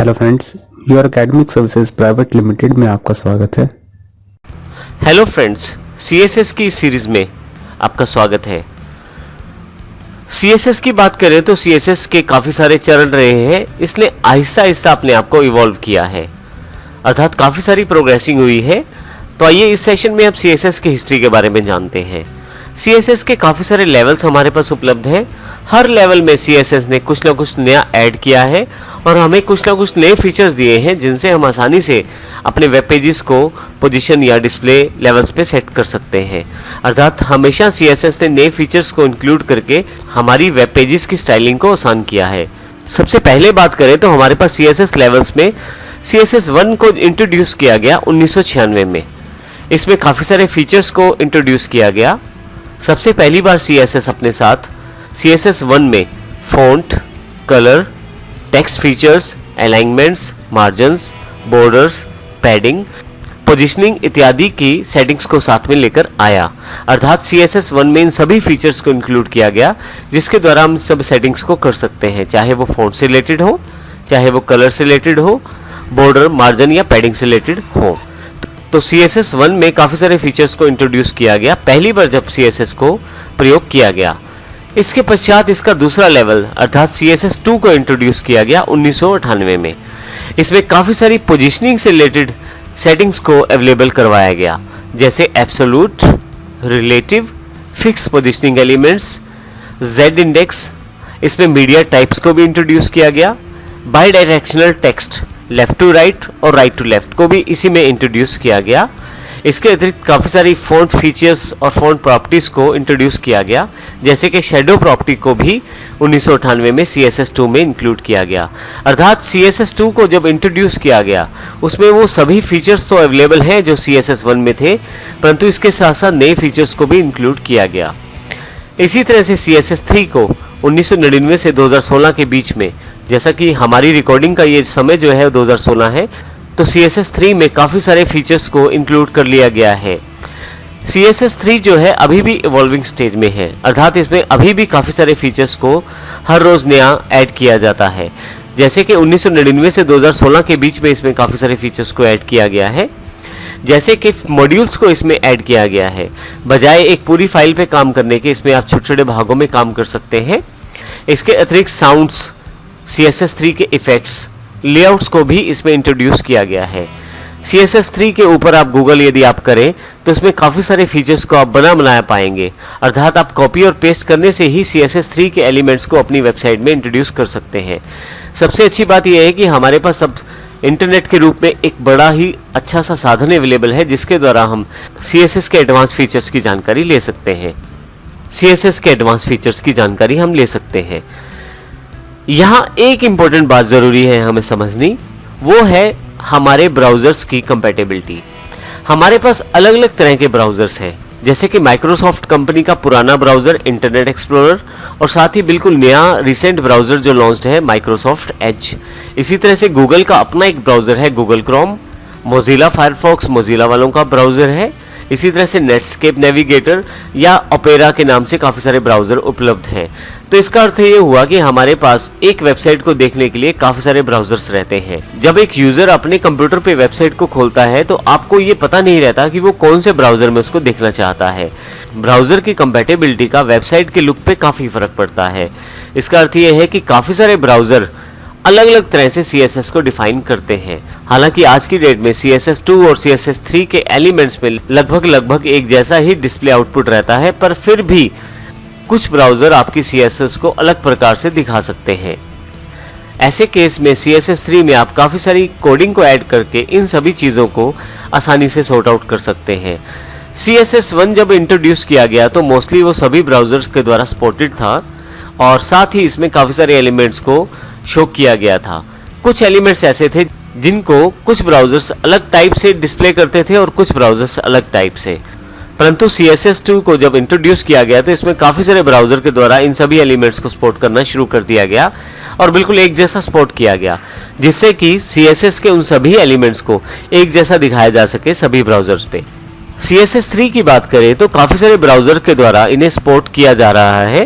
Hello friends, your academic services private limited में आपका स्वागत है। हेलो फ्रेंड्स, सीएसएस की इस सीरीज में आपका स्वागत है। सीएसएस की बात करें तो सीएसएस के काफ़ी सारे चरण रहे हैं, इसने आहिस्ता आहिस्ता अपने आप को इवॉल्व किया है, अर्थात काफ़ी सारी प्रोग्रेसिंग हुई है। तो आइए इस सेशन में अब सीएसएस की हिस्ट्री के बारे में जानते हैं। सीएसएस के काफ़ी सारे लेवल्स हमारे पास उपलब्ध हैं। हर लेवल में सीएसएस ने कुछ ना कुछ नया ऐड किया है और हमें कुछ ना कुछ नए फीचर्स दिए हैं जिनसे हम आसानी से अपने वेब पेजेस को पोजीशन या डिस्प्ले लेवल्स पे सेट कर सकते हैं। अर्थात हमेशा सीएसएस ने नए फीचर्स को इंक्लूड करके हमारी वेब पेजेस की स्टाइलिंग को आसान किया है। सबसे पहले बात करें तो हमारे पास सीएसएस लेवल्स में सीएसएस 1 को इंट्रोड्यूस किया गया 1996 में। इसमें काफ़ी सारे फीचर्स को इंट्रोड्यूस किया गया। सबसे पहली बार सीएसएस अपने साथ सीएसएस 1 में font, colour, text features, alignments, margins, borders, padding, positioning इत्यादि की सेटिंग्स को साथ में लेकर आया। अर्थात सीएसएस 1 में इन सभी फीचर्स को इंक्लूड किया गया जिसके द्वारा हम सब सेटिंग्स को कर सकते हैं, चाहे वो फ़ॉन्ट से रिलेटेड हो, चाहे वो कलर से रिलेटेड हो, बॉर्डर, मार्जिन या पैडिंग से रिलेटेड हो। तो सीएसएस 1 में काफ़ी सारे फीचर्स को इंट्रोड्यूस किया गया पहली बार जब सीएसएस को प्रयोग किया गया। इसके पश्चात इसका दूसरा लेवल अर्थात सीएसएस 2 को इंट्रोड्यूस किया गया 1998 में। इसमें काफ़ी सारी पोजीशनिंग से रिलेटेड सेटिंग्स को अवेलेबल करवाया गया, जैसे absolute, relative, fix positioning elements, Z index. इसमें मीडिया टाइप्स को भी इंट्रोड्यूस किया गया। Bidirectional text, left to right और राइट टू लेफ्ट को भी इसी में इंट्रोड्यूस किया गया। इसके अतिरिक्त काफ़ी सारी फ़ॉन्ट फीचर्स और फ़ॉन्ट प्रॉपर्टीज़ को इंट्रोड्यूस किया गया, जैसे कि शेडो प्रॉपर्टी को भी 1998 में CSS 2 में इंक्लूड किया गया। अर्थात CSS 2 को जब इंट्रोड्यूस किया गया उसमें वो सभी फीचर्स तो अवेलेबल हैं जो CSS 1 में थे, परंतु इसके साथ साथ नए फीचर्स को भी इंक्लूड किया गया। इसी तरह से CSS 3 को 1999 से 2016 के बीच में, जैसा कि हमारी रिकॉर्डिंग का ये समय जो है 2016 है, तो CSS 3 में काफ़ी सारे फीचर्स को इंक्लूड कर लिया गया है। CSS 3 जो है अभी भी इवॉल्विंग स्टेज में है, अर्थात इसमें अभी भी काफ़ी सारे फीचर्स को हर रोज़ नया ऐड किया जाता है। जैसे कि 1999 से 2016 के बीच में इसमें काफ़ी सारे फीचर्स को ऐड किया गया है, जैसे कि मॉड्यूल्स को इसमें ऐड किया गया है। बजाय एक पूरी फाइल पे काम करने के इसमें आप छोटे छोटे भागों में काम कर सकते हैं। इसके अतिरिक्त साउंड्स, CSS 3 के इफ़ेक्ट्स, लेआउट्स को भी इसमें इंट्रोड्यूस किया गया है। CSS 3 के ऊपर आप गूगल यदि आप करें तो इसमें काफ़ी सारे फीचर्स को आप बना बनाया पाएंगे, अर्थात आप कॉपी और पेस्ट करने से ही CSS 3 के एलिमेंट्स को अपनी वेबसाइट में इंट्रोड्यूस कर सकते हैं। सबसे अच्छी बात यह है कि हमारे पास अब इंटरनेट के रूप में एक बड़ा ही अच्छा सा साधन अवेलेबल है जिसके द्वारा हम CSS के एडवांस फीचर्स की जानकारी ले सकते हैं। CSS के एडवांस फीचर्स की जानकारी हम ले सकते हैं। यहाँ एक इम्पोर्टेंट बात ज़रूरी है हमें समझनी, वो है हमारे ब्राउज़र्स की कंपैटिबिलिटी। हमारे पास अलग अलग तरह के ब्राउज़र्स हैं, जैसे कि माइक्रोसॉफ्ट कंपनी का पुराना ब्राउज़र इंटरनेट एक्सप्लोरर और साथ ही बिल्कुल नया रिसेंट ब्राउज़र जो लॉन्च्ड है माइक्रोसॉफ्ट एज। इसी तरह से गूगल का अपना एक ब्राउज़र है Google Chrome, Mozilla Firefox Mozilla वालों का ब्राउज़र है। इसी तरह से नेटस्केप नेविगेटर या ओपेरा के नाम से काफ़ी सारे ब्राउज़र उपलब्ध हैं। तो इसका अर्थ ये हुआ कि हमारे पास एक वेबसाइट को देखने के लिए काफ़ी सारे ब्राउज़र्स रहते हैं। जब एक यूज़र अपने कंप्यूटर पे वेबसाइट को खोलता है तो आपको ये पता नहीं रहता कि वो कौन से ब्राउज़र में उसको देखना चाहता है। ब्राउज़र की कंपैटिबिलिटी का वेबसाइट के लुक पे काफ़ी फ़र्क पड़ता है। इसका अर्थ ये है कि काफ़ी सारे ब्राउज़र अलग अलग तरह से CSS को डिफाइन करते हैं। हालांकि आज की डेट में CSS 2 और CSS 3 के एलिमेंट्स में लगभग एक जैसा ही डिस्प्ले आउटपुट रहता है, पर फिर भी कुछ ब्राउज़र आपकी CSS को अलग प्रकार से दिखा सकते हैं। ऐसे केस में CSS 3 में आप काफ़ी सारी कोडिंग को ऐड करके इन सभी चीज़ों को आसानी से सॉर्ट आउट कर सकते हैं। CSS 1 जब इंट्रोड्यूस किया गया तो मोस्टली वो सभी ब्राउज़र्स के द्वारा सपोर्टेड था और साथ ही इसमें काफ़ी सारे एलिमेंट्स को शो किया गया था। कुछ एलिमेंट्स ऐसे थे जिनको कुछ ब्राउज़र्स अलग टाइप से डिस्प्ले करते थे और कुछ ब्राउज़र्स अलग टाइप से, परंतु CSS 2 को जब इंट्रोड्यूस किया गया तो इसमें काफ़ी सारे ब्राउज़र के द्वारा इन सभी एलिमेंट्स को सपोर्ट करना शुरू कर दिया गया और बिल्कुल एक जैसा सपोर्ट किया गया, जिससे कि CSS के उन सभी एलिमेंट्स को एक जैसा दिखाया जा सके सभी ब्राउज़र्स पे। CSS 3 की बात करें तो काफ़ी सारे ब्राउज़र के द्वारा इन्हें सपोर्ट किया जा रहा है,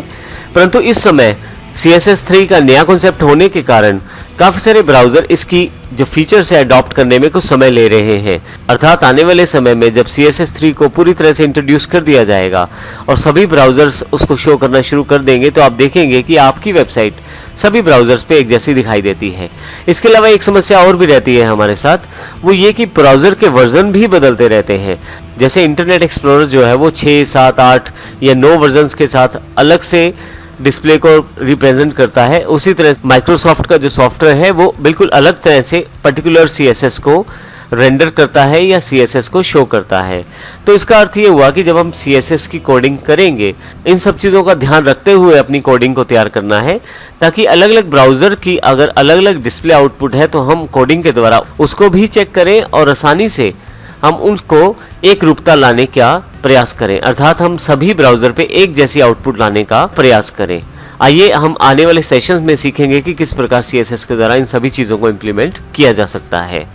परंतु इस समय CSS3 का नया कॉन्सेप्ट होने के कारण काफ़ी सारे ब्राउज़र इसकी जो फीचर्स है अडॉप्ट करने में कुछ समय ले रहे हैं। अर्थात आने वाले समय में जब CSS3 को पूरी तरह से इंट्रोड्यूस कर दिया जाएगा और सभी ब्राउज़र्स उसको शो करना शुरू कर देंगे तो आप देखेंगे कि आपकी वेबसाइट सभी ब्राउज़र्स पे एक जैसी दिखाई देती है। इसके अलावा एक समस्या और भी रहती है हमारे साथ, वो ये कि ब्राउज़र के वर्जन भी बदलते रहते हैं। जैसे इंटरनेट एक्सप्लोरर जो है वो 6, 7, 8 या 9 वर्जन्स के साथ अलग से डिस्प्ले को रिप्रेजेंट करता है, उसी तरह माइक्रोसॉफ्ट का जो सॉफ्टवेयर है वो बिल्कुल अलग तरह से पर्टिकुलर CSS को रेंडर करता है या CSS को शो करता है। तो इसका अर्थ ये हुआ कि जब हम CSS की कोडिंग करेंगे, इन सब चीज़ों का ध्यान रखते हुए अपनी कोडिंग को तैयार करना है, ताकि अलग अलग ब्राउज़र की अगर अलग अलग डिस्प्ले आउटपुट है तो हम कोडिंग के द्वारा उसको भी चेक करें और आसानी से हम उनको एक रूपता लाने का प्रयास करें। अर्थात हम सभी ब्राउज़र पे एक जैसी आउटपुट लाने का प्रयास करें। आइए हम आने वाले सेशंस में सीखेंगे कि किस प्रकार CSS के द्वारा इन सभी चीज़ों को इम्प्लीमेंट किया जा सकता है।